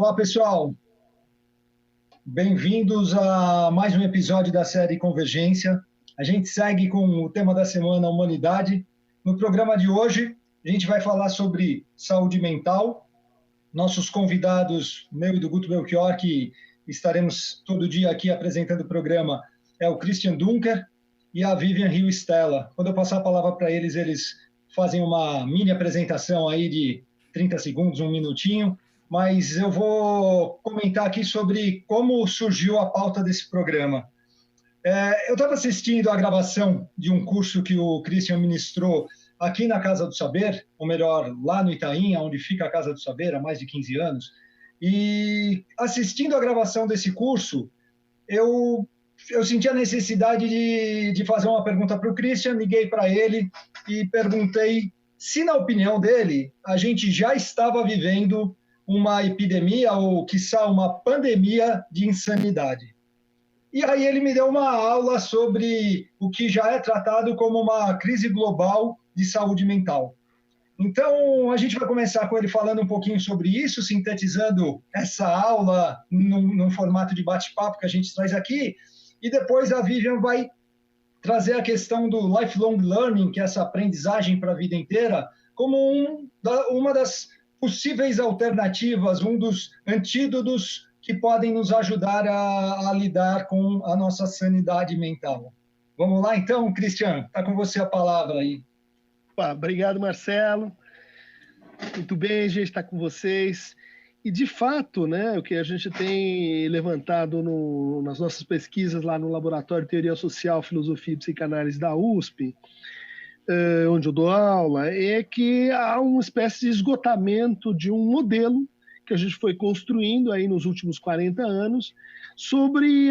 Olá, pessoal. Bem-vindos a mais um episódio da série Convergência. A gente segue com o tema da semana, Humanidade. No programa de hoje, a gente vai falar sobre saúde mental. Nossos convidados, meu e do Guto Belchior, que estaremos todo dia aqui apresentando o programa, é o Christian Dunker e a Vivian Rio Stella. Quando eu passar a palavra para eles, eles fazem uma mini apresentação aí de 30 segundos, um minutinho, mas eu vou comentar aqui sobre como surgiu a pauta desse programa. Eu estava assistindo a gravação de um curso que o Christian ministrou aqui na Casa do Saber, ou melhor, lá no Itaim, onde fica a Casa do Saber há mais de 15 anos, e assistindo a gravação desse curso, eu senti a necessidade de fazer uma pergunta para o Christian, liguei para ele e perguntei se, na opinião dele, a gente já estava vivendo uma epidemia ou, quiçá, uma pandemia de insanidade. E aí ele me deu uma aula sobre o que já é tratado como uma crise global de saúde mental. Então, a gente vai começar com ele falando um pouquinho sobre isso, sintetizando essa aula num formato de bate-papo que a gente traz aqui, e depois a Vivian vai trazer a questão do lifelong learning, que é essa aprendizagem para a vida inteira, como uma das possíveis alternativas, um dos antídotos que podem nos ajudar a lidar com a nossa sanidade mental. Vamos lá, então, Christian, está com você a palavra aí. Obrigado, Marcelo. Muito bem, gente, está com vocês. E, de fato, né, o que a gente tem levantado nas nossas pesquisas lá no Laboratório de Teoria Social, Filosofia e Psicanálise da USP, onde eu dou aula, é que há uma espécie de esgotamento de um modelo que a gente foi construindo aí nos últimos 40 anos sobre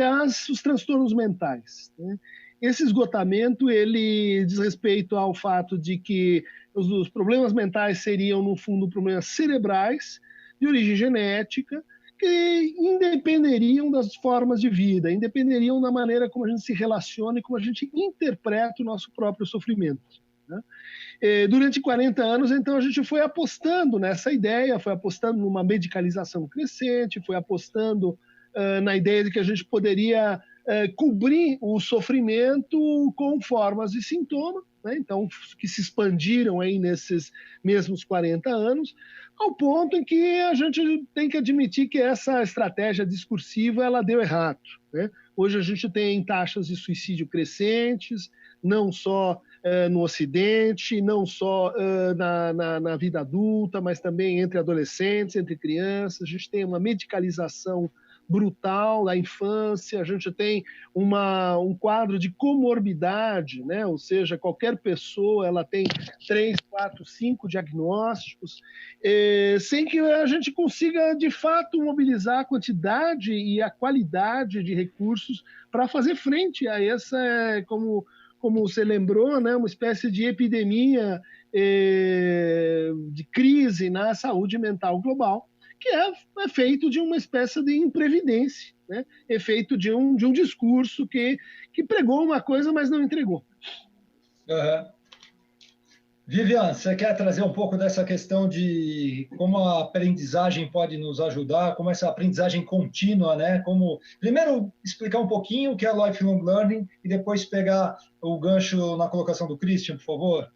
os transtornos mentais, né? Esse esgotamento, ele diz respeito ao fato de que os problemas mentais seriam, no fundo, problemas cerebrais, de origem genética, que independeriam das formas de vida, independeriam da maneira como a gente se relaciona e como a gente interpreta o nosso próprio sofrimento, né? Durante 40 anos, então, a gente foi apostando nessa ideia, foi apostando numa medicalização crescente, foi apostando na ideia de que a gente poderia cobrir o sofrimento com formas de sintoma, né? Então, que se expandiram aí nesses mesmos 40 anos, ao ponto em que a gente tem que admitir que essa estratégia discursiva ela deu errado, né? Hoje a gente tem taxas de suicídio crescentes, não só no Ocidente, não só na vida adulta, mas também entre adolescentes, entre crianças. A gente tem uma medicalização brutal da infância, a gente tem um quadro de comorbidade, né? Ou seja, qualquer pessoa ela tem 3, 4, 5 diagnósticos, sem que a gente consiga, de fato, mobilizar a quantidade e a qualidade de recursos para fazer frente a essa, como você lembrou, né, uma espécie de epidemia de crise na saúde mental global, que é feito de uma espécie de imprevidência, né? É feito de um discurso que pregou uma coisa, mas não entregou. Uhum. Vivian, você quer trazer um pouco dessa questão de como a aprendizagem pode nos ajudar, como essa aprendizagem contínua, né? Como, primeiro, explicar um pouquinho o que é lifelong learning e depois pegar o gancho na colocação do Christian, por favor.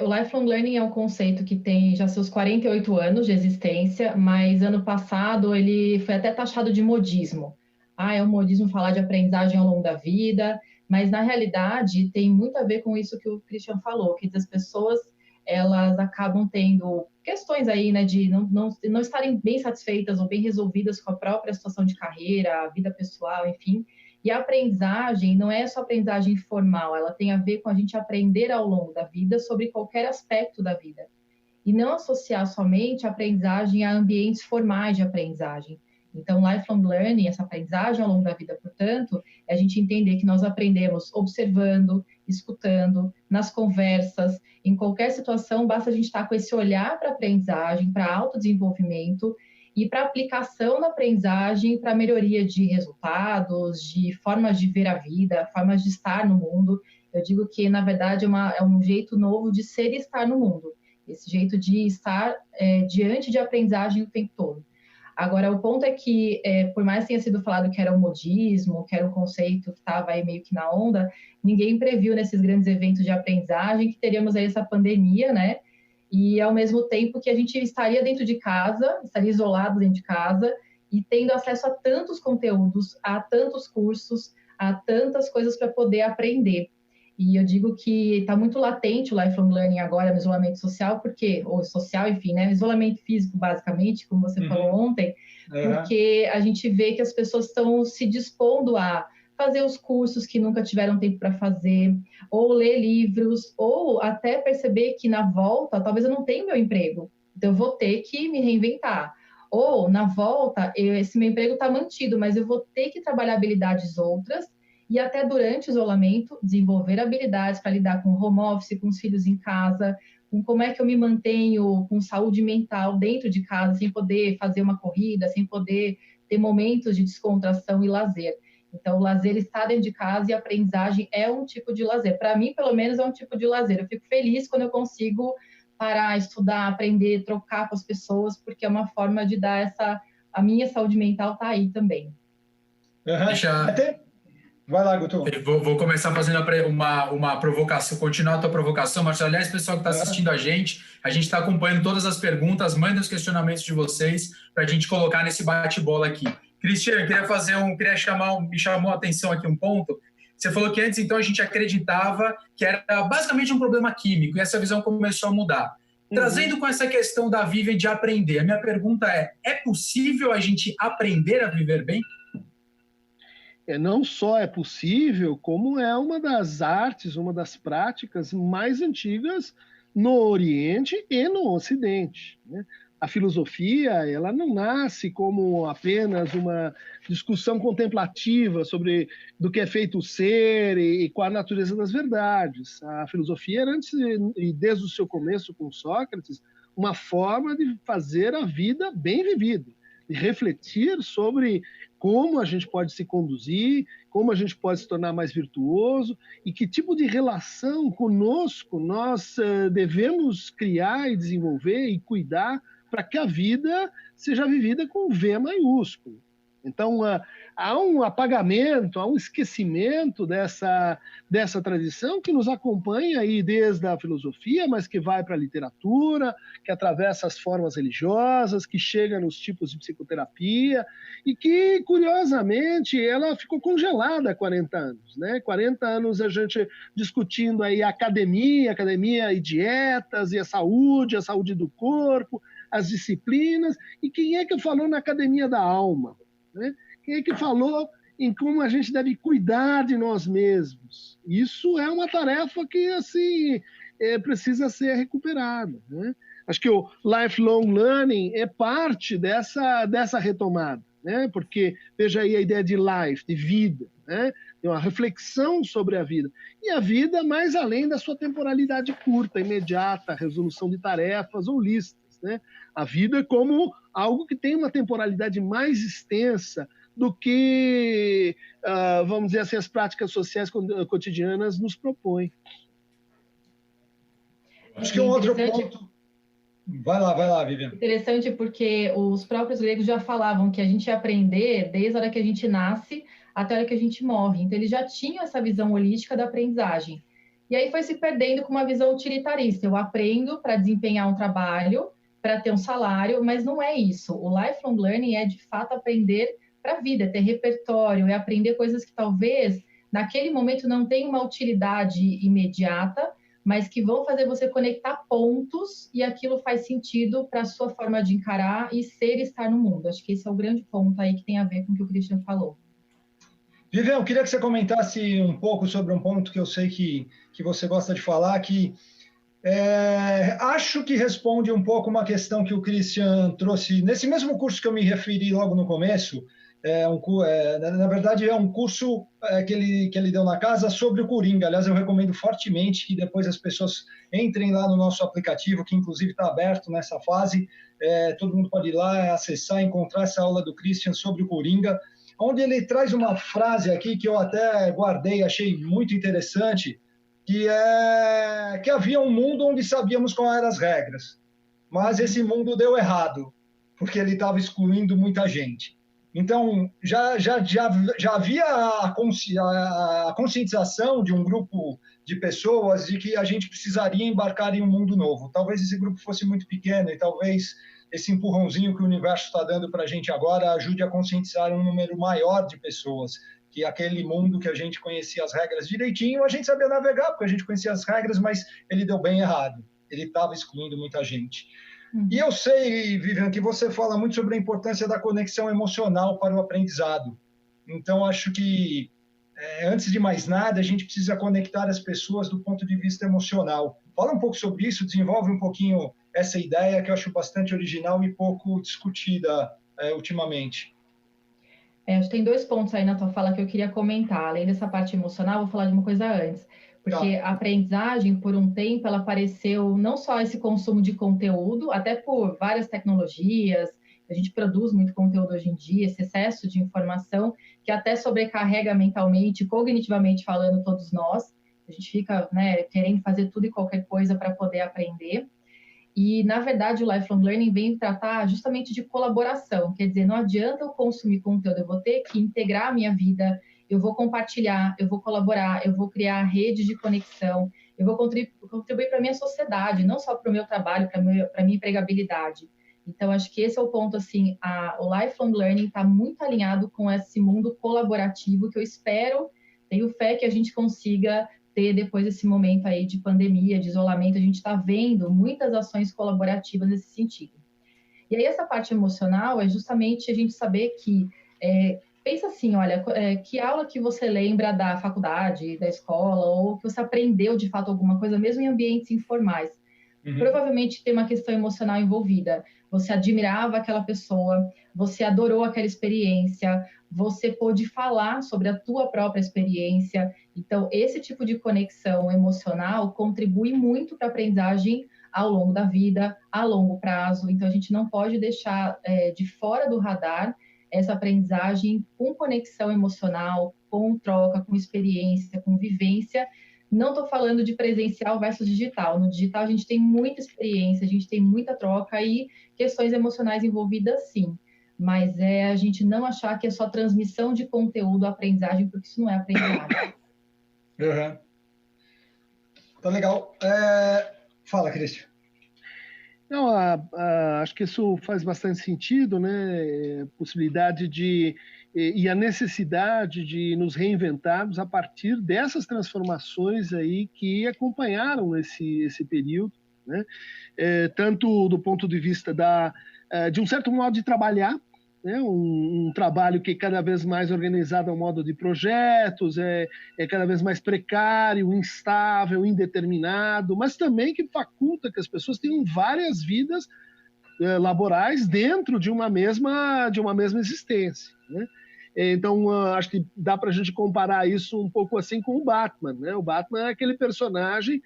O lifelong learning é um conceito que tem já seus 48 anos de existência, mas ano passado ele foi até taxado de modismo. É um modismo falar de aprendizagem ao longo da vida, mas na realidade tem muito a ver com isso que o Christian falou, que as pessoas elas acabam tendo questões aí, né, de não estarem bem satisfeitas ou bem resolvidas com a própria situação de carreira, a vida pessoal, enfim. E a aprendizagem não é só aprendizagem formal, ela tem a ver com a gente aprender ao longo da vida sobre qualquer aspecto da vida. E não associar somente a aprendizagem a ambientes formais de aprendizagem. Então, lifelong learning, essa aprendizagem ao longo da vida, portanto, é a gente entender que nós aprendemos observando, escutando, nas conversas, em qualquer situação, basta a gente estar com esse olhar para a aprendizagem, para autodesenvolvimento e para aplicação da aprendizagem para melhoria de resultados, de formas de ver a vida, formas de estar no mundo. Eu digo que, na verdade, é um jeito novo de ser e estar no mundo. Esse jeito de estar diante de aprendizagem o tempo todo. Agora, o ponto é que, por mais que tenha sido falado que era o modismo, que era o conceito que estava aí meio que na onda, ninguém previu nesses grandes eventos de aprendizagem que teríamos aí essa pandemia, né? E, ao mesmo tempo, que a gente estaria dentro de casa, estaria isolado dentro de casa, e tendo acesso a tantos conteúdos, a tantos cursos, a tantas coisas para poder aprender. E eu digo que está muito latente o lifelong learning agora no isolamento social, ou social, enfim, né? Isolamento físico, basicamente, como você falou ontem, porque a gente vê que as pessoas estão se dispondo a fazer os cursos que nunca tiveram tempo para fazer, ou ler livros, ou até perceber que na volta, talvez eu não tenha meu emprego, então eu vou ter que me reinventar. Ou, na volta, esse meu emprego está mantido, mas eu vou ter que trabalhar habilidades outras, e até durante o isolamento, desenvolver habilidades para lidar com home office, com os filhos em casa, com como é que eu me mantenho com saúde mental dentro de casa, sem poder fazer uma corrida, sem poder ter momentos de descontração e lazer. Então, o lazer está dentro de casa e a aprendizagem é um tipo de lazer. Para mim, pelo menos, é um tipo de lazer. Eu fico feliz quando eu consigo parar, estudar, aprender, trocar com as pessoas, porque é uma forma de dar a minha saúde mental está aí também. Vai lá, Guto. Vou começar fazendo uma provocação, continuar a tua provocação, Marcelo. Aliás, pessoal que está assistindo a gente está acompanhando todas as perguntas, manda os questionamentos de vocês para a gente colocar nesse bate-bola aqui. Cristian, me chamou a atenção aqui um ponto. Você falou que antes, então, a gente acreditava que era basicamente um problema químico, e essa visão começou a mudar. Trazendo com essa questão da Vivian de aprender, a minha pergunta é possível a gente aprender a viver bem? Não só é possível, como é uma das artes, uma das práticas mais antigas no Oriente e no Ocidente, né? A filosofia, ela não nasce como apenas uma discussão contemplativa sobre do que é feito o ser e qual a natureza das verdades. A filosofia era antes, e desde o seu começo com Sócrates, uma forma de fazer a vida bem vivida, de refletir sobre como a gente pode se conduzir, como a gente pode se tornar mais virtuoso e que tipo de relação conosco nós devemos criar e desenvolver e cuidar para que a vida seja vivida com V maiúsculo. Então, há um apagamento, há um esquecimento dessa tradição que nos acompanha aí desde a filosofia, mas que vai para a literatura, que atravessa as formas religiosas, que chega nos tipos de psicoterapia e que, curiosamente, ela ficou congelada há 40 anos, né? 40 anos a gente discutindo aí academia e dietas, e a saúde do corpo, as disciplinas, e quem é que falou na academia da alma? Né? Quem é que falou em como a gente deve cuidar de nós mesmos? Isso é uma tarefa que assim precisa ser recuperada, né? Acho que o lifelong learning é parte dessa retomada, né? Porque veja aí a ideia de life, de vida, né? Tem uma reflexão sobre a vida e a vida mais além da sua temporalidade curta, imediata, resolução de tarefas ou listas, né? A vida como algo que tem uma temporalidade mais extensa do que, vamos dizer assim, as práticas sociais cotidianas nos propõem. Acho que um outro ponto... Vai lá, Vivian. Interessante porque os próprios gregos já falavam que a gente ia aprender desde a hora que a gente nasce até a hora que a gente morre. Então, eles já tinham essa visão holística da aprendizagem. E aí foi se perdendo com uma visão utilitarista. Eu aprendo para desempenhar um trabalho, para ter um salário, mas não é isso. O lifelong learning é, de fato, aprender para a vida, ter repertório, é aprender coisas que talvez, naquele momento, não tenham uma utilidade imediata, mas que vão fazer você conectar pontos e aquilo faz sentido para a sua forma de encarar e ser e estar no mundo. Acho que esse é o grande ponto aí que tem a ver com o que o Christian falou. Vivian, eu queria que você comentasse um pouco sobre um ponto que eu sei que você gosta de falar, que acho que responde um pouco uma questão que o Christian trouxe nesse mesmo curso que eu me referi logo no começo. Na verdade, é um curso que ele deu na casa sobre o Coringa. Aliás, eu recomendo fortemente que depois as pessoas entrem lá no nosso aplicativo, que inclusive está aberto nessa fase. Todo mundo pode ir lá, acessar, encontrar essa aula do Christian sobre o Coringa, onde ele traz uma frase aqui que eu até guardei, achei muito interessante, que havia um mundo onde sabíamos quais eram as regras, mas esse mundo deu errado, porque ele estava excluindo muita gente. Então, já havia a conscientização de um grupo de pessoas de que a gente precisaria embarcar em um mundo novo. Talvez esse grupo fosse muito pequeno e talvez esse empurrãozinho que o universo está dando para a gente agora ajude a conscientizar um número maior de pessoas, que aquele mundo que a gente conhecia as regras direitinho, a gente sabia navegar, porque a gente conhecia as regras, mas ele deu bem errado. Ele estava excluindo muita gente. E eu sei, Vivian, que você fala muito sobre a importância da conexão emocional para o aprendizado. Então, acho que, antes de mais nada, a gente precisa conectar as pessoas do ponto de vista emocional. Fala um pouco sobre isso, desenvolve um pouquinho essa ideia que eu acho bastante original e pouco discutida ultimamente. Acho que tem 2 pontos aí na tua fala que eu queria comentar. Além dessa parte emocional, vou falar de uma coisa antes. Porque a aprendizagem, por um tempo, ela apareceu não só esse consumo de conteúdo, até por várias tecnologias, a gente produz muito conteúdo hoje em dia, esse excesso de informação, que até sobrecarrega mentalmente, cognitivamente falando, todos nós. A gente fica, né, querendo fazer tudo e qualquer coisa para poder aprender. E, na verdade, o Lifelong Learning vem tratar justamente de colaboração. Quer dizer, não adianta eu consumir conteúdo, eu vou ter que integrar a minha vida, eu vou compartilhar, eu vou colaborar, eu vou criar rede de conexão, eu vou contribuir para a minha sociedade, não só para o meu trabalho, para a minha empregabilidade. Então, acho que esse é o ponto, assim, o Lifelong Learning está muito alinhado com esse mundo colaborativo que eu espero, tenho fé que a gente consiga ter depois desse momento aí de pandemia, de isolamento, a gente está vendo muitas ações colaborativas nesse sentido. E aí essa parte emocional é justamente a gente saber que, pensa assim, olha, que aula que você lembra da faculdade, da escola, ou que você aprendeu de fato alguma coisa, mesmo em ambientes informais. Provavelmente tem uma questão emocional envolvida. Você admirava aquela pessoa, você adorou aquela experiência, você pôde falar sobre a tua própria experiência. Então, esse tipo de conexão emocional contribui muito para a aprendizagem ao longo da vida, a longo prazo. Então, a gente não pode deixar de fora do radar essa aprendizagem com conexão emocional, com troca, com experiência, com vivência. Não estou falando de presencial versus digital. No digital, a gente tem muita experiência, a gente tem muita troca e questões emocionais envolvidas, sim. Mas a gente não achar que é só transmissão de conteúdo, aprendizagem, porque isso não é aprendizagem. Tá legal. Fala, Cristian. Não, acho que isso faz bastante sentido, né? Possibilidade e a necessidade de nos reinventarmos a partir dessas transformações aí que acompanharam esse período, né? Tanto do ponto de vista de um certo modo de trabalhar, né? Um trabalho que é cada vez mais organizado ao modo de projetos, é cada vez mais precário, instável, indeterminado, mas também que faculta que as pessoas tenham várias vidas laborais dentro de uma mesma existência, né? Então, acho que dá para a gente comparar isso um pouco assim com o Batman, né? O Batman é aquele personagem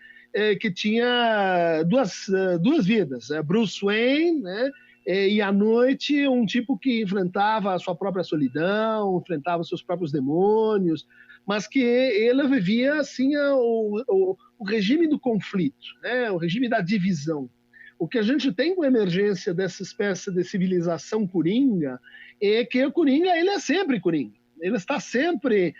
que tinha duas vidas, Bruce Wayne, né? E à noite um tipo que enfrentava a sua própria solidão, enfrentava seus próprios demônios, mas que ele vivia assim o regime do conflito, né? O regime da divisão. O que a gente tem com a emergência dessa espécie de civilização coringa é que o coringa ele é sempre coringa. Ele está sempre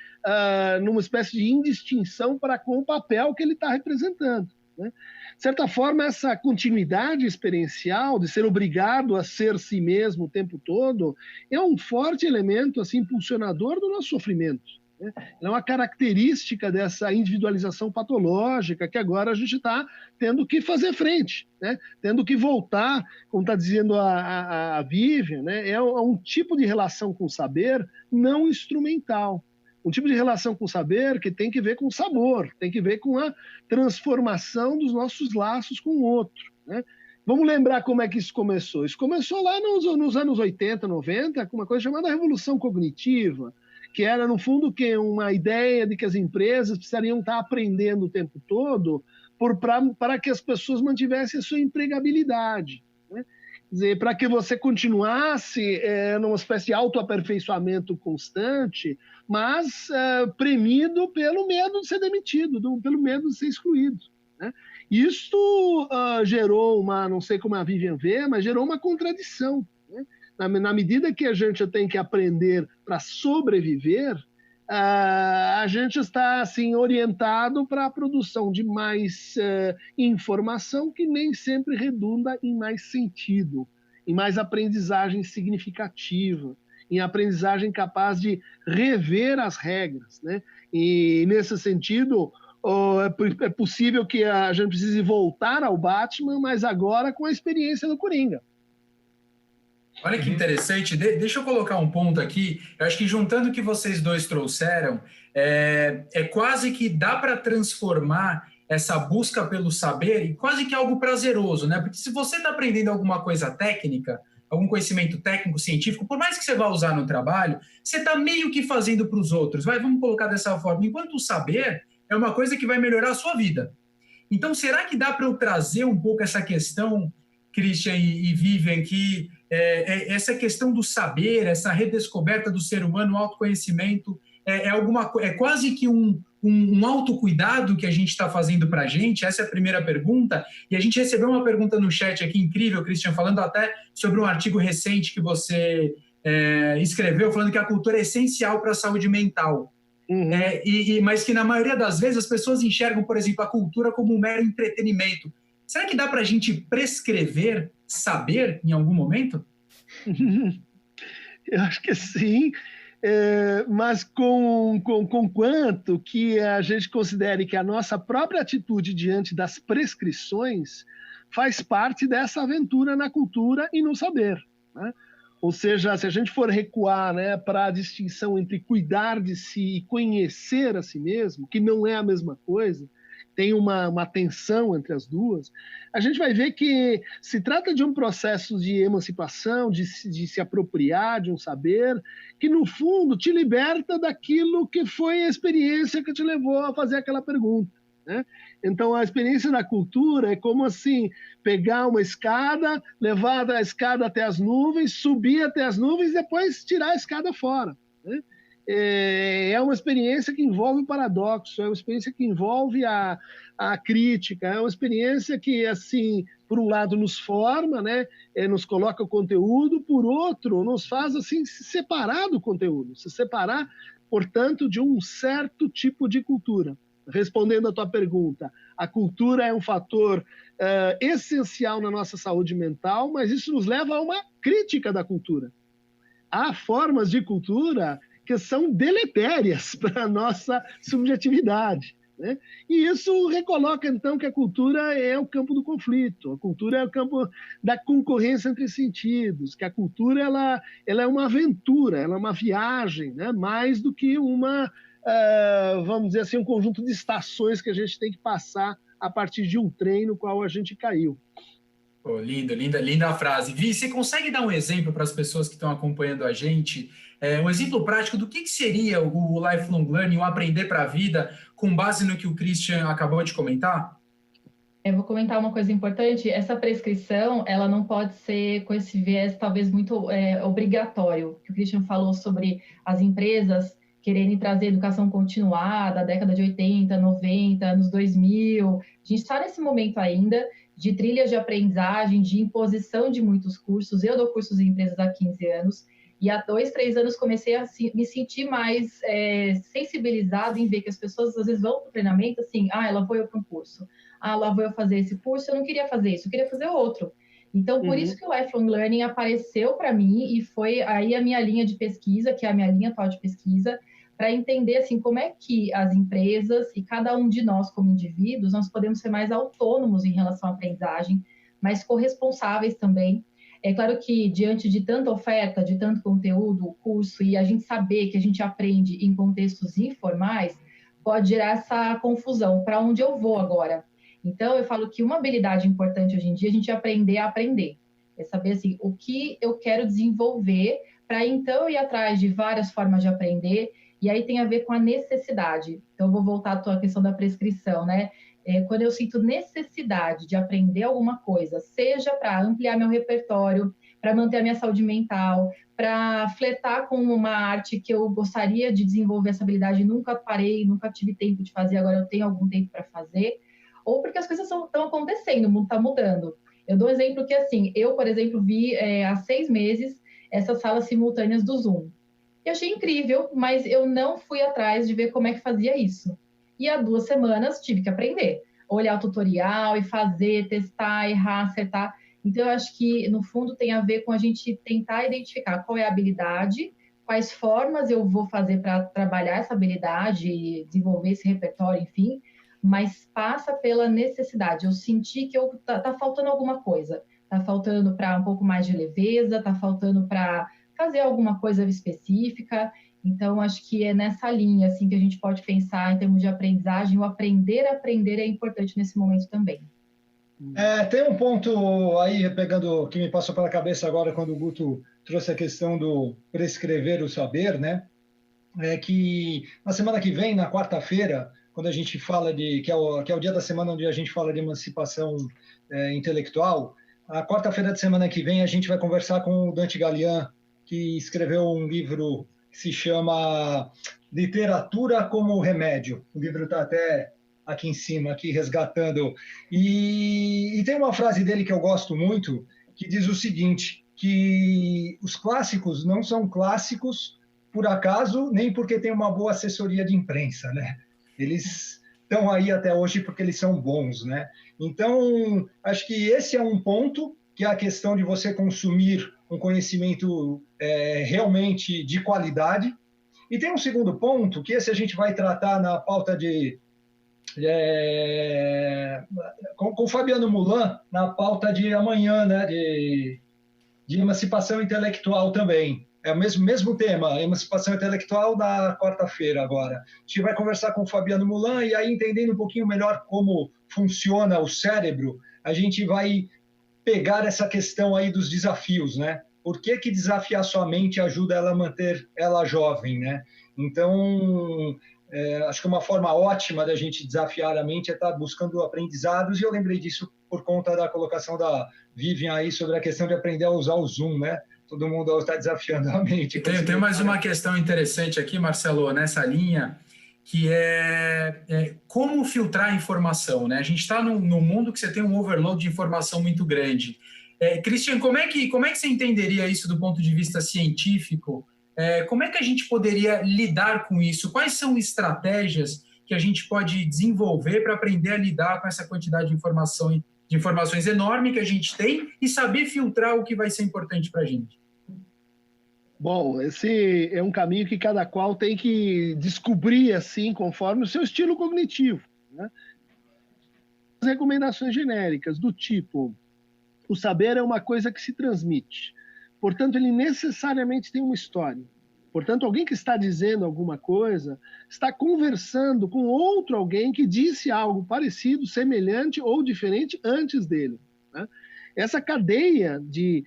numa espécie de indistinção para com o papel que ele está representando, né? De certa forma, essa continuidade experiencial de ser obrigado a ser si mesmo o tempo todo é um forte elemento assim, impulsionador do nosso sofrimento, né? É uma característica dessa individualização patológica que agora a gente está tendo que fazer frente, né? Tendo que voltar, como está dizendo a Vivian, né? É um tipo de relação com o saber não instrumental. Um tipo de relação com o saber que tem que ver com o sabor, tem que ver com a transformação dos nossos laços com o outro, né? Vamos lembrar como é que isso começou. Isso começou lá nos anos 80, 90, com uma coisa chamada revolução cognitiva, que era, no fundo, uma ideia de que as empresas precisariam estar aprendendo o tempo todo para que as pessoas mantivessem a sua empregabilidade, né? Quer dizer, para que você continuasse numa espécie de autoaperfeiçoamento constante, mas premido pelo medo de ser demitido, pelo medo de ser excluído, né? Isso gerou não sei como a Vivian vê, mas gerou uma contradição, né? Na medida que a gente tem que aprender para sobreviver, a gente está assim, orientado para a produção de mais informação que nem sempre redunda em mais sentido, em mais aprendizagem significativa, em aprendizagem capaz de rever as regras, né? E, nesse sentido, é possível que a gente precise voltar ao Batman, mas agora com a experiência do Coringa. Olha que interessante. Deixa eu colocar um ponto aqui. Eu acho que juntando o que vocês dois trouxeram, é quase que dá para transformar essa busca pelo saber em quase que algo prazeroso, né? Porque se você está aprendendo alguma coisa técnica, algum conhecimento técnico, científico, por mais que você vá usar no trabalho, você está meio que fazendo para os outros. Vamos colocar dessa forma. Enquanto o saber é uma coisa que vai melhorar a sua vida. Então, será que dá para eu trazer um pouco essa questão, Christian e Vivian, que essa questão do saber, essa redescoberta do ser humano, o autoconhecimento, é quase que um autocuidado que a gente está fazendo para a gente? Essa é a primeira pergunta. E a gente recebeu uma pergunta no chat aqui, incrível, Christian, falando até sobre um artigo recente que você escreveu, falando que a cultura é essencial para a saúde mental. Uhum. Mas que na maioria das vezes as pessoas enxergam, por exemplo, a cultura como um mero entretenimento. Será que dá para a gente prescrever saber em algum momento? Eu acho que sim, mas com quanto que a gente considere que a nossa própria atitude diante das prescrições faz parte dessa aventura na cultura e no saber, né? Ou seja, se a gente for recuar, né, para a distinção entre cuidar de si e conhecer a si mesmo, que não é a mesma coisa, tem uma tensão entre as duas, a gente vai ver que se trata de um processo de emancipação, de se apropriar de um saber, que no fundo te liberta daquilo que foi a experiência que te levou a fazer aquela pergunta, né? Então, a experiência da cultura é como assim, pegar uma escada, levar a escada até as nuvens, subir até as nuvens e depois tirar a escada fora, né? É uma experiência que envolve o paradoxo, é uma experiência que envolve a crítica, é uma experiência que, assim, por um lado nos forma, né, nos coloca o conteúdo, por outro, nos faz assim, se separar do conteúdo, se separar, portanto, de um certo tipo de cultura. Respondendo à tua pergunta, a cultura é um fator essencial na nossa saúde mental, mas isso nos leva a uma crítica da cultura. Há formas de cultura que são deletérias para a nossa subjetividade, né? E isso recoloca, então, que a cultura é o campo do conflito, a cultura é o campo da concorrência entre sentidos, que a cultura ela é uma aventura, ela é uma viagem, né? Mais do que vamos dizer assim, um conjunto de estações que a gente tem que passar a partir de um trem no qual a gente caiu. Oh, linda frase. Vi, você consegue dar um exemplo para as pessoas que estão acompanhando a gente? Um exemplo prático do que seria o lifelong learning, o aprender para a vida, com base no que o Christian acabou de comentar? Eu vou comentar uma coisa importante. Essa prescrição, ela não pode ser com esse viés talvez muito obrigatório. O Christian falou sobre as empresas quererem trazer educação continuada, década de 80, 90, anos 2000. A gente está nesse momento ainda de trilhas de aprendizagem, de imposição de muitos cursos. Eu dou cursos em empresas há 15 anos e há 2, 3 anos comecei a me sentir mais sensibilizado em ver que as pessoas às vezes vão para o treinamento assim, lá vou eu para um curso, lá vou eu fazer esse curso, eu não queria fazer isso, eu queria fazer outro. Então, por isso que o Lifelong Learning apareceu para mim e foi aí a minha linha de pesquisa, que é a minha linha atual de pesquisa, para entender assim, como é que as empresas e cada um de nós como indivíduos, nós podemos ser mais autônomos em relação à aprendizagem, mais corresponsáveis também. É claro que diante de tanta oferta, de tanto conteúdo, curso, e a gente saber que a gente aprende em contextos informais, pode gerar essa confusão, para onde eu vou agora? Então, eu falo que uma habilidade importante hoje em dia é a gente aprender a aprender. É saber assim, o que eu quero desenvolver para então ir atrás de várias formas de aprender. E aí tem a ver com a necessidade. Então, eu vou voltar à tua questão da prescrição, né? Quando eu sinto necessidade de aprender alguma coisa, seja para ampliar meu repertório, para manter a minha saúde mental, para flertar com uma arte que eu gostaria de desenvolver essa habilidade, nunca parei, nunca tive tempo de fazer, agora eu tenho algum tempo para fazer, ou porque as coisas estão acontecendo, o mundo está mudando. Eu dou um exemplo que, assim, eu, por exemplo, vi há 6 meses essas salas simultâneas do Zoom. Eu achei incrível, mas eu não fui atrás de ver como é que fazia isso. E há 2 semanas tive que aprender, olhar o tutorial e fazer, testar, errar, acertar. Então, eu acho que, no fundo, tem a ver com a gente tentar identificar qual é a habilidade, quais formas eu vou fazer para trabalhar essa habilidade, desenvolver esse repertório, enfim, mas passa pela necessidade. Eu senti que tá faltando alguma coisa. Está faltando para um pouco mais de leveza, está faltando para fazer alguma coisa específica. Então, acho que é nessa linha assim, que a gente pode pensar em termos de aprendizagem. O aprender a aprender é importante nesse momento também. Tem um ponto aí, pegando o que me passou pela cabeça agora, quando o Guto trouxe a questão do prescrever o saber, né? Que na semana que vem, na quarta-feira, quando a gente fala que é o dia da semana onde a gente fala de emancipação intelectual, a quarta-feira de semana que vem a gente vai conversar com o Dante Galian, que escreveu um livro que se chama Literatura como Remédio. O livro está até aqui em cima, aqui resgatando. E tem uma frase dele que eu gosto muito, que diz o seguinte, que os clássicos não são clássicos por acaso, nem porque tem uma boa assessoria de imprensa, né? Eles estão aí até hoje porque eles são bons, né? Então, acho que esse é um ponto, que é a questão de você consumir um conhecimento realmente de qualidade. E tem um segundo ponto, que esse a gente vai tratar na pauta com o Fabiano Mulan, na pauta de amanhã, né, de emancipação intelectual também. É o mesmo tema, emancipação intelectual, da quarta-feira agora. A gente vai conversar com o Fabiano Mulan e aí, entendendo um pouquinho melhor como funciona o cérebro, a gente vai pegar essa questão aí dos desafios, né? Por que desafiar sua mente ajuda ela a manter ela jovem, né? Então, acho que uma forma ótima da gente desafiar a mente é estar buscando aprendizados, e eu lembrei disso por conta da colocação da Vivian aí sobre a questão de aprender a usar o Zoom, né? Todo mundo está desafiando a mente. Tem mais uma questão interessante aqui, Marcelo, nessa linha, que é como filtrar a informação, né? A gente está num mundo que você tem um overload de informação muito grande. Christian, como é que você entenderia isso do ponto de vista científico? Como é que a gente poderia lidar com isso? Quais são estratégias que a gente pode desenvolver para aprender a lidar com essa quantidade de informações enorme que a gente tem e saber filtrar o que vai ser importante para a gente? Bom, esse é um caminho que cada qual tem que descobrir assim, conforme o seu estilo cognitivo, né? As recomendações genéricas do tipo: o saber é uma coisa que se transmite, portanto ele necessariamente tem uma história. Portanto, alguém que está dizendo alguma coisa está conversando com outro alguém que disse algo parecido, semelhante ou diferente antes dele, né? Essa cadeia de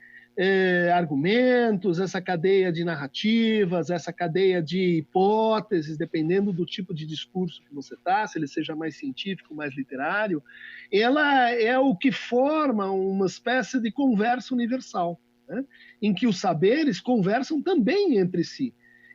argumentos, essa cadeia de narrativas, essa cadeia de hipóteses, dependendo do tipo de discurso que você está, se ele seja mais científico, mais literário, ela é o que forma uma espécie de conversa universal, né? Em que os saberes conversam também entre si.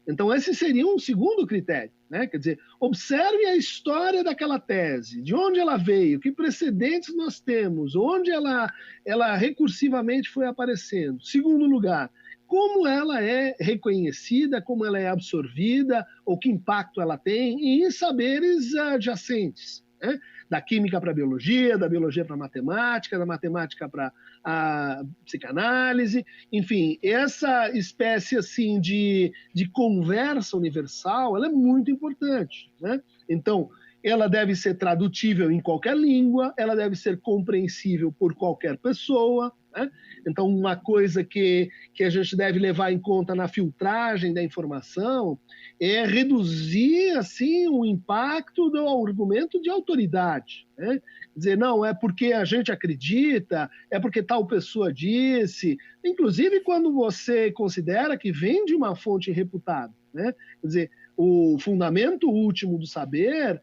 Então, esse seria um segundo critério, né? Quer dizer, observe a história daquela tese, de onde ela veio, que precedentes nós temos, onde ela recursivamente foi aparecendo. Segundo lugar, como ela é reconhecida, como ela é absorvida, ou que impacto ela tem em saberes adjacentes, né? Da química para a biologia, da biologia para a matemática, da matemática para a psicanálise, enfim, essa espécie assim de conversa universal, ela é muito importante, né? Então, ela deve ser tradutível em qualquer língua, ela deve ser compreensível por qualquer pessoa, né? Então, uma coisa que a gente deve levar em conta na filtragem da informação é reduzir assim o impacto do argumento de autoridade, né? Quer dizer, não, é porque a gente acredita, é porque tal pessoa disse, inclusive quando você considera que vem de uma fonte reputada, né? Quer dizer, o fundamento último do saber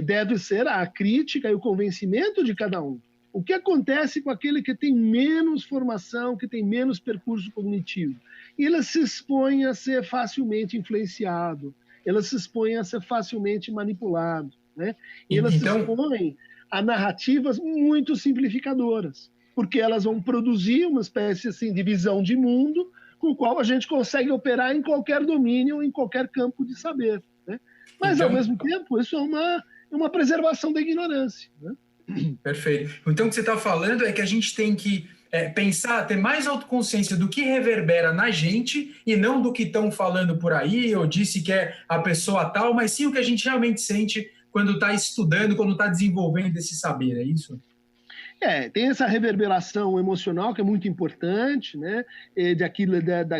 deve ser a crítica e o convencimento de cada um. O que acontece com aquele que tem menos formação, que tem menos percurso cognitivo? Ele se expõe a ser facilmente influenciado, ele se expõe a ser facilmente manipulado, né? E ele se expõe a narrativas muito simplificadoras, porque elas vão produzir uma espécie assim, de visão de mundo com o qual a gente consegue operar em qualquer domínio, em qualquer campo de saber, né? Mas, então, ao mesmo tempo, isso é uma preservação da ignorância, né? Perfeito. Então, o que você está falando é que a gente tem que pensar, ter mais autoconsciência do que reverbera na gente e não do que estão falando por aí, ou disse que é a pessoa tal, mas sim o que a gente realmente sente quando está estudando, quando está desenvolvendo esse saber, é isso? Tem essa reverberação emocional que é muito importante, né?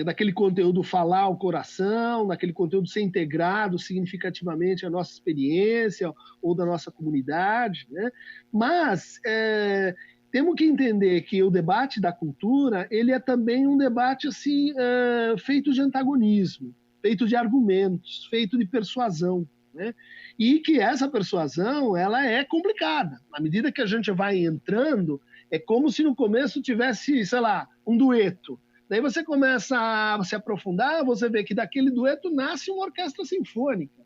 Daquele conteúdo falar ao coração, daquele conteúdo ser integrado significativamente à nossa experiência ou da nossa comunidade, né? Mas temos que entender que o debate da cultura ele é também um debate assim, feito de antagonismo, feito de argumentos, feito de persuasão, né? E que essa persuasão ela é complicada. À medida que a gente vai entrando, é como se no começo tivesse, sei lá, um dueto. Daí você começa a se aprofundar, você vê que daquele dueto nasce uma orquestra sinfônica.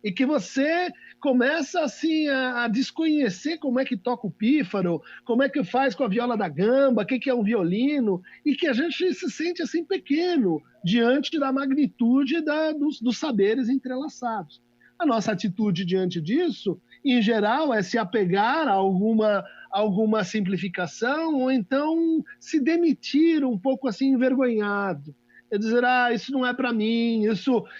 E que você começa assim a desconhecer como é que toca o pífaro, como é que faz com a viola da gamba, o que é um violino, e que a gente se sente assim pequeno diante da magnitude dos saberes entrelaçados. A nossa atitude diante disso, em geral, é se apegar a alguma simplificação ou então se demitir um pouco assim envergonhado. É dizer, isso não é para mim,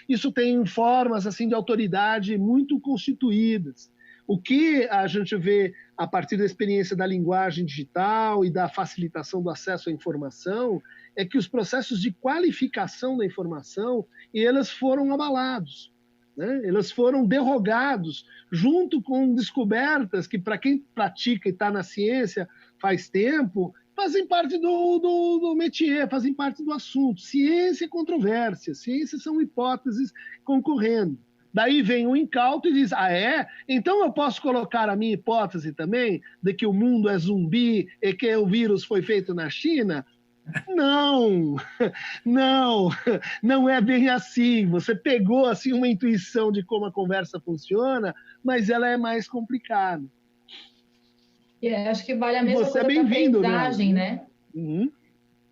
isso tem formas assim de autoridade muito constituídas. O que a gente vê a partir da experiência da linguagem digital e da facilitação do acesso à informação é que os processos de qualificação da informação eles foram abalados. Né? Eles foram derrogados junto com descobertas que, para quem pratica e está na ciência faz tempo, fazem parte do métier, fazem parte do assunto. Ciência é controvérsia, ciência são hipóteses concorrendo. Daí vem um incauto e diz, então eu posso colocar a minha hipótese também de que o mundo é zumbi e que o vírus foi feito na China? Não é bem assim. Você pegou assim uma intuição de como a conversa funciona, mas ela é mais complicada. Acho que vale a mesma coisa para aprendizagem, né? Uhum.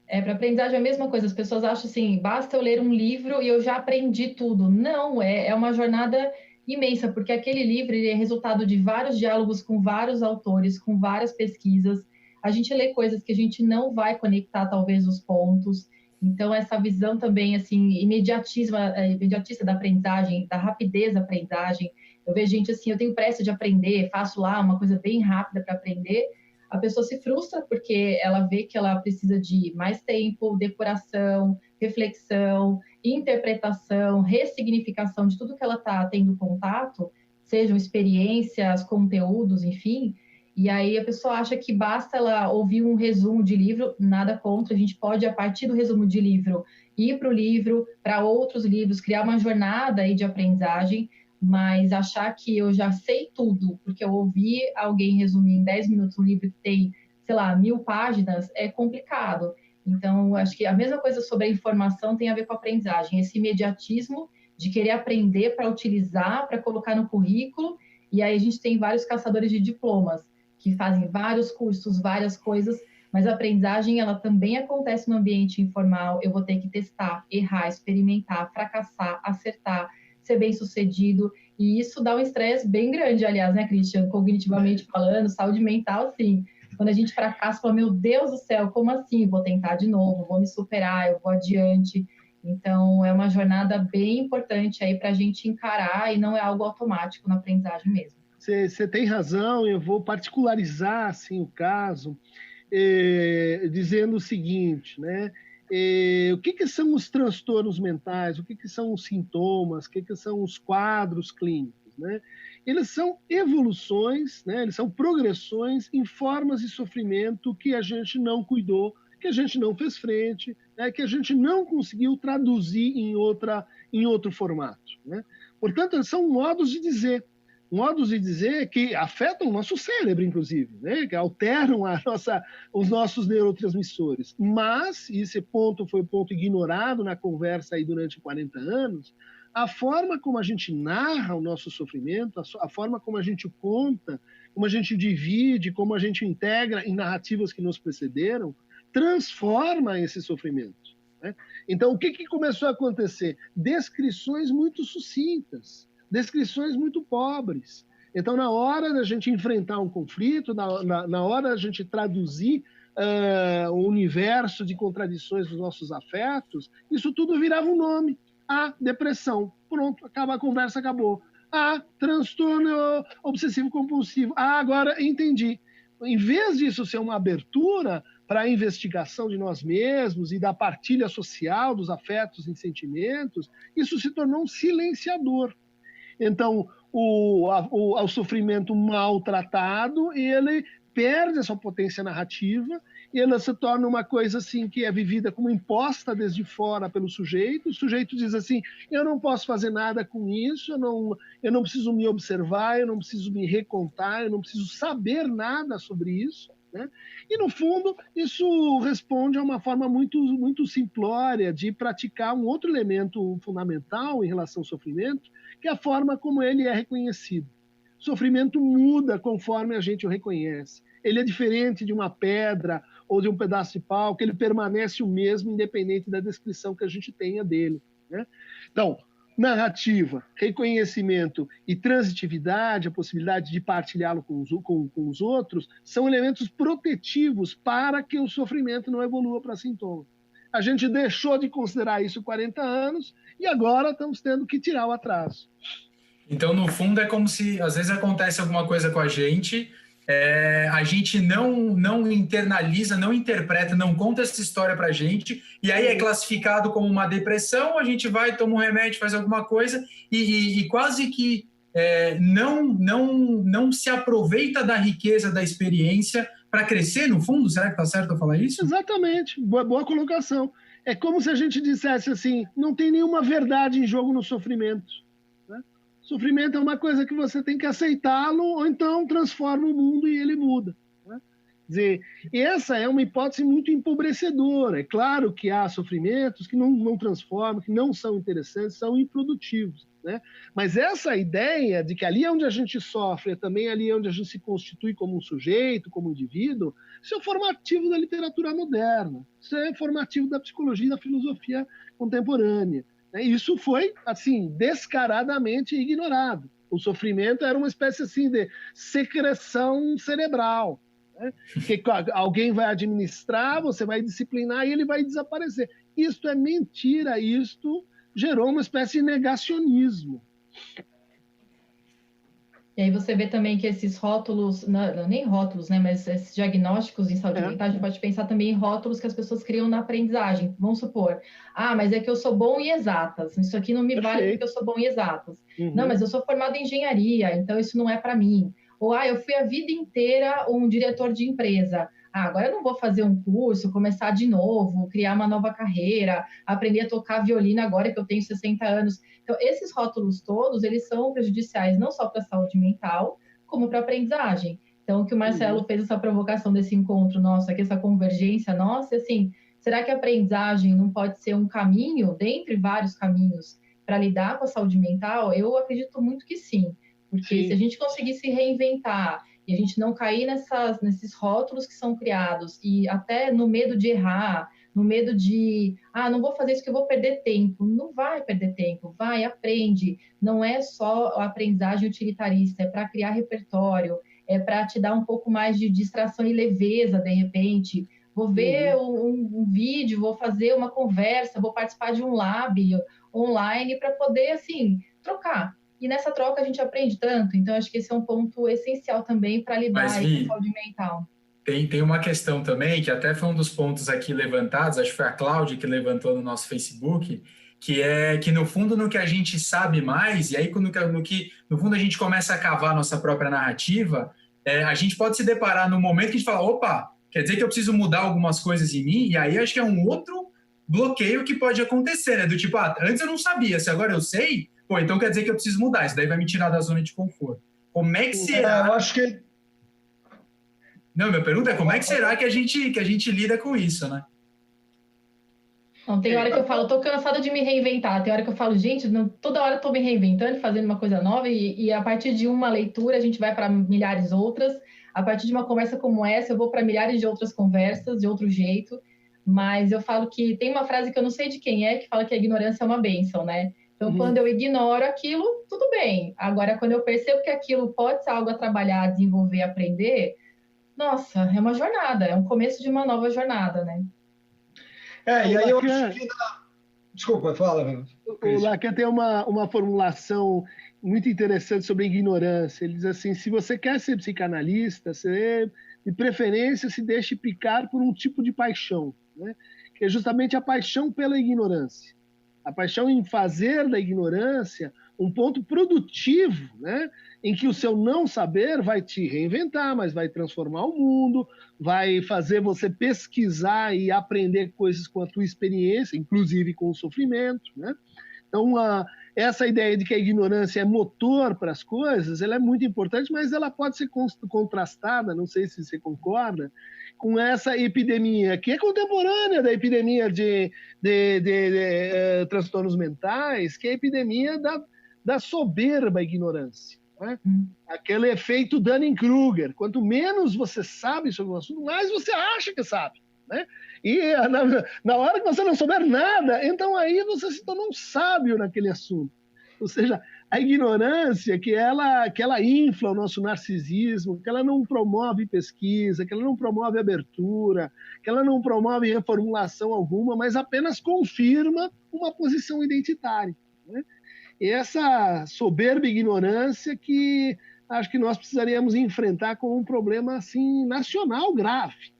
Para aprendizagem é a mesma coisa. As pessoas acham assim, basta eu ler um livro e eu já aprendi tudo. Não, é uma jornada imensa, porque aquele livro ele é resultado de vários diálogos com vários autores, com várias pesquisas. A gente lê coisas que a gente não vai conectar, talvez, os pontos. Então, essa visão também, assim, imediatista da aprendizagem, da rapidez da aprendizagem. Eu vejo gente assim, eu tenho pressa de aprender, faço lá uma coisa bem rápida para aprender. A pessoa se frustra porque ela vê que ela precisa de mais tempo, depuração, reflexão, interpretação, ressignificação de tudo que ela está tendo contato, sejam experiências, conteúdos, enfim. E aí a pessoa acha que basta ela ouvir um resumo de livro, nada contra, a gente pode, a partir do resumo de livro, ir para o livro, para outros livros, criar uma jornada aí de aprendizagem, mas achar que eu já sei tudo, porque eu ouvi alguém resumir em 10 minutos um livro que tem, sei lá, 1000 páginas, é complicado. Então, acho que a mesma coisa sobre a informação tem a ver com a aprendizagem, esse imediatismo de querer aprender para utilizar, para colocar no currículo, e aí a gente tem vários caçadores de diplomas, que fazem vários cursos, várias coisas, mas a aprendizagem, ela também acontece no ambiente informal, eu vou ter que testar, errar, experimentar, fracassar, acertar, ser bem-sucedido, e isso dá um estresse bem grande, aliás, né, Christian? Cognitivamente falando, saúde mental, sim. Quando a gente fracassa, fala, meu Deus do céu, como assim? Vou tentar de novo, vou me superar, eu vou adiante. Então, é uma jornada bem importante aí para a gente encarar, e não é algo automático na aprendizagem mesmo. Você tem razão, eu vou particularizar assim, o caso, dizendo o seguinte, né? O que são os transtornos mentais, o que são os sintomas, o que são os quadros clínicos, né? Eles são evoluções, né? Eles são progressões em formas de sofrimento que a gente não cuidou, que a gente não fez frente, né? Que a gente não conseguiu traduzir em outro formato, né? Portanto, eles são modos de dizer que afetam o nosso cérebro, inclusive, né? Que alteram os nossos neurotransmissores. Mas, e esse ponto foi um ponto ignorado na conversa aí durante 40 anos, a forma como a gente narra o nosso sofrimento, a forma como a gente conta, como a gente divide, como a gente integra em narrativas que nos precederam, transforma esse sofrimento. né? Então, o que começou a acontecer? Descrições muito sucintas, descrições muito pobres. Então, na hora da gente enfrentar um conflito, na hora da gente traduzir o universo de contradições dos nossos afetos, isso tudo virava um nome. Depressão. Pronto, a conversa acabou. Transtorno obsessivo-compulsivo. Agora entendi. Em vez disso ser uma abertura para a investigação de nós mesmos e da partilha social dos afetos e sentimentos, isso se tornou um silenciador. Então, o sofrimento maltratado, ele perde a sua potência narrativa e ela se torna uma coisa assim que é vivida como imposta desde fora pelo sujeito. O sujeito diz assim, eu não posso fazer nada com isso, eu não preciso me observar, eu não preciso me recontar, eu não preciso saber nada sobre isso, né? E, no fundo, isso responde a uma forma muito, muito simplória de praticar um outro elemento fundamental em relação ao sofrimento, que é a forma como ele é reconhecido. O sofrimento muda conforme a gente o reconhece. Ele é diferente de uma pedra ou de um pedaço de pau, que ele permanece o mesmo, independente da descrição que a gente tenha dele, né? Então, narrativa, reconhecimento e transitividade, a possibilidade de partilhá-lo com os outros, são elementos protetivos para que o sofrimento não evolua para sintoma. A gente deixou de considerar isso 40 anos e agora estamos tendo que tirar o atraso. Então, no fundo, é como se, às vezes, acontece alguma coisa com a gente não internaliza, não interpreta, não conta essa história para a gente, e aí é classificado como uma depressão, a gente vai, toma um remédio, faz alguma coisa, e quase que não se aproveita da riqueza da experiência para crescer, no fundo? Será que está certo eu falar isso? Exatamente, boa colocação. É como se a gente dissesse assim, não tem nenhuma verdade em jogo no sofrimento. Sofrimento é uma coisa que você tem que aceitá-lo ou então transforma o mundo e ele muda, né? Quer dizer, essa é uma hipótese muito empobrecedora. É claro que há sofrimentos que não transformam, que não são interessantes, são improdutivos, né? Mas essa ideia de que ali onde a gente sofre é também ali onde a gente se constitui como um sujeito, como um indivíduo, isso é formativo da literatura moderna, isso é formativo da psicologia e da filosofia contemporânea. Isso foi, assim, descaradamente ignorado. O sofrimento era uma espécie assim, de secreção cerebral, né? Que alguém vai administrar, você vai disciplinar e ele vai desaparecer. Isto é mentira, isto gerou uma espécie de negacionismo. E aí você vê também que esses rótulos, não, nem rótulos, né, mas esses diagnósticos em saúde mental, a gente pode pensar também em rótulos que as pessoas criam na aprendizagem. Vamos supor, mas é que eu sou bom em exatas, isso aqui não me vale porque eu sou bom em exatas. Não, mas eu sou formado em engenharia, então isso não é para mim. Ou, eu fui a vida inteira um diretor de empresa. Agora eu não vou fazer um curso, começar de novo, criar uma nova carreira, aprender a tocar violino agora que eu tenho 60 anos. Então, esses rótulos todos, eles são prejudiciais não só para a saúde mental, como para a aprendizagem. Então, o que o Marcelo fez essa provocação desse encontro nosso aqui, essa convergência nossa, assim, será que a aprendizagem não pode ser um caminho, dentre vários caminhos, para lidar com a saúde mental? Eu acredito muito que sim, porque se a gente conseguir se reinventar e a gente não cair nesses rótulos que são criados e até no medo de errar, no medo de, não vou fazer isso que eu vou perder tempo. Não vai perder tempo, vai, aprende. Não é só a aprendizagem utilitarista, é para criar repertório, é para te dar um pouco mais de distração e leveza, de repente. Vou ver um vídeo, vou fazer uma conversa, vou participar de um lab online para poder, assim, trocar. E nessa troca a gente aprende tanto, então acho que esse é um ponto essencial também para lidar com a saúde mental. Tem uma questão também, que até foi um dos pontos aqui levantados, acho que foi a Cláudia que levantou no nosso Facebook, que é que no fundo no que a gente sabe mais, e aí no fundo a gente começa a cavar a nossa própria narrativa, a gente pode se deparar no momento que a gente fala, opa, quer dizer que eu preciso mudar algumas coisas em mim, e aí acho que é um outro bloqueio que pode acontecer, né? Do tipo, antes eu não sabia, se agora eu sei, então quer dizer que eu preciso mudar, isso daí vai me tirar da zona de conforto. Como é que será? Eu acho que... Não, minha pergunta é como é que será que a gente lida com isso, né? Não, tem hora que eu falo, tô cansada de me reinventar, tem hora que eu falo, gente, toda hora eu tô me reinventando, fazendo uma coisa nova, e a partir de uma leitura a gente vai para milhares outras, a partir de uma conversa como essa eu vou para milhares de outras conversas, de outro jeito. mas eu falo que tem uma frase que eu não sei de quem é, que fala que a ignorância é uma bênção, né? Então, quando eu ignoro aquilo, tudo bem. Agora, quando eu percebo que aquilo pode ser algo a trabalhar, a desenvolver, aprender, nossa, é uma jornada, é um começo de uma nova jornada, né? E aí eu acho que... Desculpa, fala. O Lacan tem uma formulação muito interessante sobre a ignorância. Ele diz assim, se você quer ser psicanalista, você, de preferência, se deixe picar por um tipo de paixão, né? Que é justamente a paixão pela ignorância. A paixão em fazer da ignorância um ponto produtivo, né? Em que o seu não saber vai te reinventar, mas vai transformar o mundo, vai fazer você pesquisar e aprender coisas com a tua experiência, inclusive com o sofrimento, né? Então, essa ideia de que a ignorância é motor para as coisas, ela é muito importante, mas ela pode ser contrastada, não sei se você concorda, com essa epidemia, que é contemporânea da epidemia de transtornos mentais, que é a epidemia da soberba ignorância. Né? Aquele efeito Dunning-Kruger. Quanto menos você sabe sobre um assunto, mais você acha que sabe. Né? E na hora que você não souber nada, então aí você se torna um sábio naquele assunto. Ou seja, a ignorância que ela infla o nosso narcisismo, que ela não promove pesquisa, que ela não promove abertura, que ela não promove reformulação alguma, mas apenas confirma uma posição identitária. Né? E essa soberba ignorância que acho que nós precisaríamos enfrentar como um problema assim, nacional grave.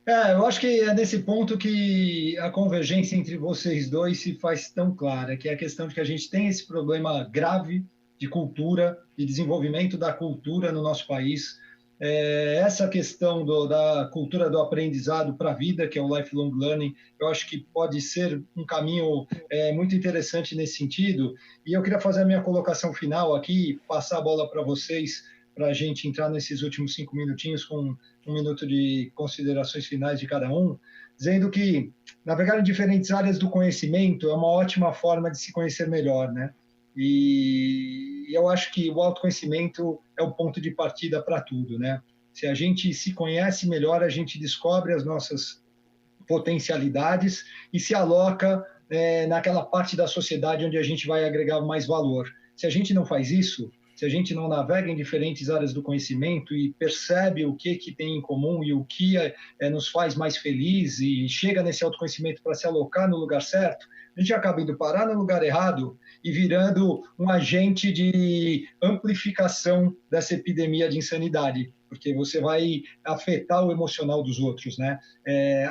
Eu acho que é nesse ponto que a convergência entre vocês dois se faz tão clara, que é a questão de que a gente tem esse problema grave de cultura, de desenvolvimento da cultura no nosso país. Essa questão da cultura do aprendizado para a vida, que é o lifelong learning, eu acho que pode ser um caminho muito interessante nesse sentido. E eu queria fazer a minha colocação final aqui, passar a bola para vocês, para a gente entrar nesses últimos 5 minutinhos com 1 minuto de considerações finais de cada um, dizendo que navegar em diferentes áreas do conhecimento é uma ótima forma de se conhecer melhor, né? E eu acho que o autoconhecimento é o ponto de partida para tudo, né? Se a gente se conhece melhor, a gente descobre as nossas potencialidades e se aloca naquela parte da sociedade onde a gente vai agregar mais valor. Se a gente não faz isso, se a gente não navega em diferentes áreas do conhecimento e percebe o que tem em comum e o que nos faz mais feliz e chega nesse autoconhecimento para se alocar no lugar certo, a gente acaba indo parar no lugar errado e virando um agente de amplificação dessa epidemia de insanidade, porque você vai afetar o emocional dos outros, né?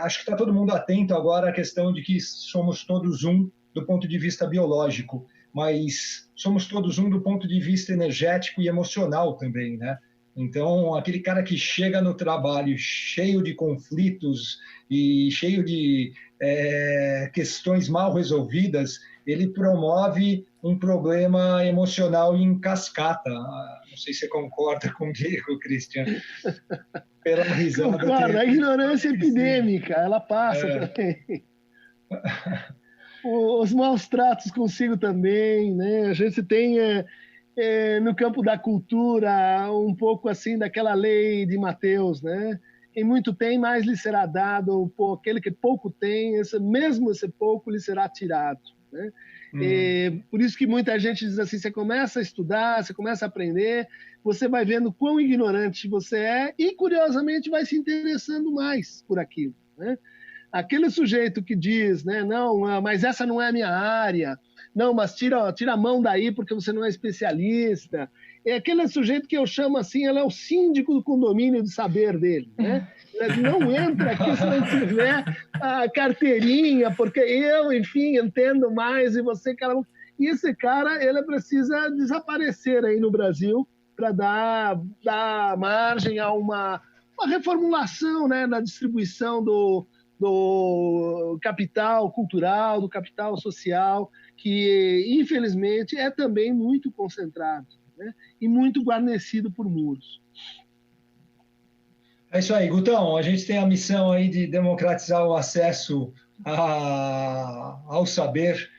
Acho que está todo mundo atento agora à questão de que somos todos um do ponto de vista biológico, mas somos todos um do ponto de vista energético e emocional também, né? Então, aquele cara que chega no trabalho cheio de conflitos e cheio de questões mal resolvidas, ele promove um problema emocional em cascata. Não sei se você concorda comigo, Christian. Pela risada. Concordo, a ignorância epidêmica, ela passa também. Os maus tratos consigo também, né? A gente tem no campo da cultura um pouco assim daquela lei de Mateus, né? Quem muito tem, mais lhe será dado, aquele que pouco tem, mesmo esse pouco lhe será tirado, né? Por isso que muita gente diz assim, você começa a estudar, você começa a aprender, você vai vendo quão ignorante você é e, curiosamente, vai se interessando mais por aquilo, né? Aquele sujeito que diz, né, não, mas essa não é a minha área, não, mas tira a mão daí porque você não é especialista. É aquele sujeito que eu chamo assim, ele é o síndico do condomínio de saber dele, né? Ele não entra aqui se não tiver a carteirinha, porque eu, enfim, entendo mais e você, cara... E esse cara, ele precisa desaparecer aí no Brasil para dar margem a uma reformulação, né, na distribuição do capital cultural, do capital social, que, infelizmente, é também muito concentrado, né? E muito guarnecido por muros. É isso aí, Gutão. A gente tem a missão aí de democratizar o acesso ao saber.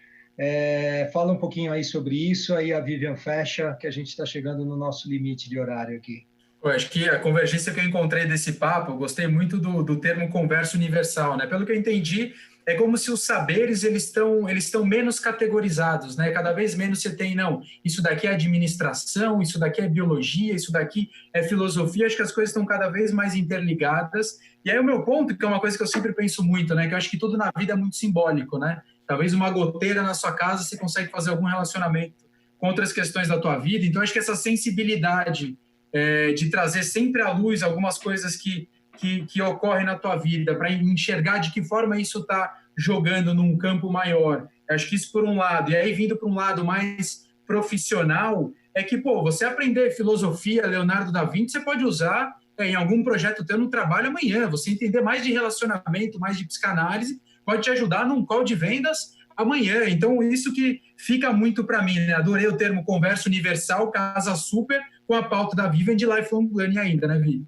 Fala um pouquinho aí sobre isso, aí a Vivian fecha, que a gente está chegando no nosso limite de horário aqui. Eu acho que a convergência que eu encontrei desse papo, eu gostei muito do termo conversa universal, né? Pelo que eu entendi, é como se os saberes eles estão menos categorizados, né? Cada vez menos você tem, não, isso daqui é administração, isso daqui é biologia, isso daqui é filosofia. Acho que as coisas estão cada vez mais interligadas. E aí o meu ponto, que é uma coisa que eu sempre penso muito, né? Que eu acho que tudo na vida é muito simbólico, né? Talvez uma goteira na sua casa você consegue fazer algum relacionamento com outras questões da tua vida. Então acho que essa sensibilidade de trazer sempre à luz algumas coisas que ocorrem na tua vida, para enxergar de que forma isso está jogando num campo maior. Acho que isso por um lado. E aí, vindo para um lado mais profissional, é que, pô, você aprender filosofia, Leonardo da Vinci, você pode usar em algum projeto teu no trabalho amanhã. Você entender mais de relacionamento, mais de psicanálise, pode te ajudar num call de vendas amanhã. Então, isso que fica muito para mim, né? Adorei o termo conversa universal, casa super com a pauta da Vivendi Lifelong Learning ainda, né, Vi?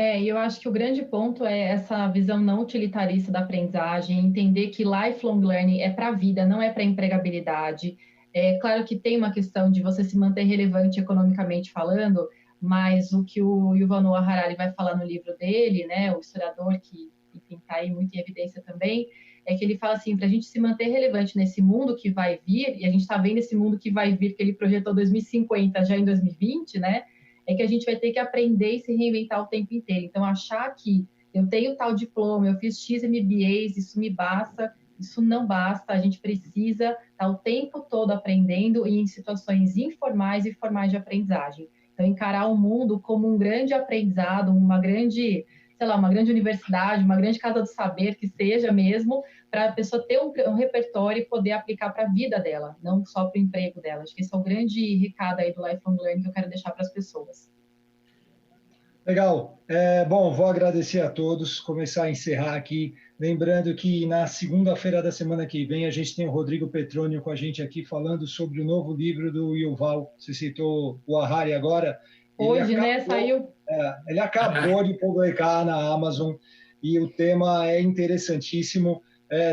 E eu acho que o grande ponto é essa visão não utilitarista da aprendizagem, entender que lifelong learning é para a vida, não é para empregabilidade. É claro que tem uma questão de você se manter relevante economicamente falando, mas o que o Yuval Noah Harari vai falar no livro dele, né, o historiador que está aí muito em evidência também, é que ele fala assim, para a gente se manter relevante nesse mundo que vai vir, e a gente está vendo esse mundo que vai vir, que ele projetou 2050 já em 2020, né? É que a gente vai ter que aprender e se reinventar o tempo inteiro. Então, achar que eu tenho tal diploma, eu fiz X MBAs, isso me basta, isso não basta, a gente precisa estar o tempo todo aprendendo e em situações informais e formais de aprendizagem. Então, encarar o mundo como um grande aprendizado, uma grande, sei lá, uma grande universidade, uma grande casa do saber, que seja mesmo, para a pessoa ter um repertório e poder aplicar para a vida dela, não só para o emprego dela. Acho que esse é o grande recado aí do Lifelong Learning que eu quero deixar para as pessoas. Legal. Bom, vou agradecer a todos, começar a encerrar aqui, lembrando que na segunda-feira da semana que vem a gente tem o Rodrigo Petrônio com a gente aqui falando sobre o novo livro do Yuval. Você citou o Harari agora. Hoje, né, saiu... Ele acabou de publicar na Amazon e o tema é interessantíssimo.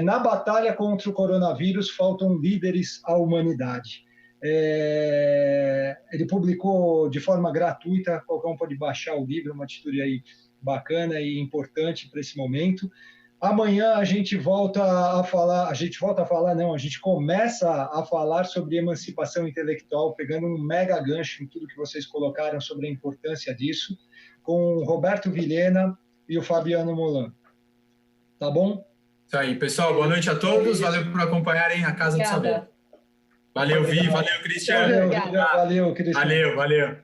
Na batalha contra o coronavírus, faltam líderes à humanidade. Ele publicou de forma gratuita, qualquer um pode baixar o livro, uma atitude aí bacana e importante para esse momento. Amanhã a gente volta a falar, a gente começa a falar sobre emancipação intelectual, pegando um mega gancho em tudo que vocês colocaram sobre a importância disso, com o Roberto Vilhena e o Fabiano Molan. Tá bom? Isso aí, pessoal. Boa noite a todos. Valeu por acompanharem a Casa do Saber. Valeu, Vi. Valeu, Cristiano. Valeu, Cristiano. Valeu.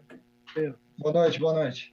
Boa noite.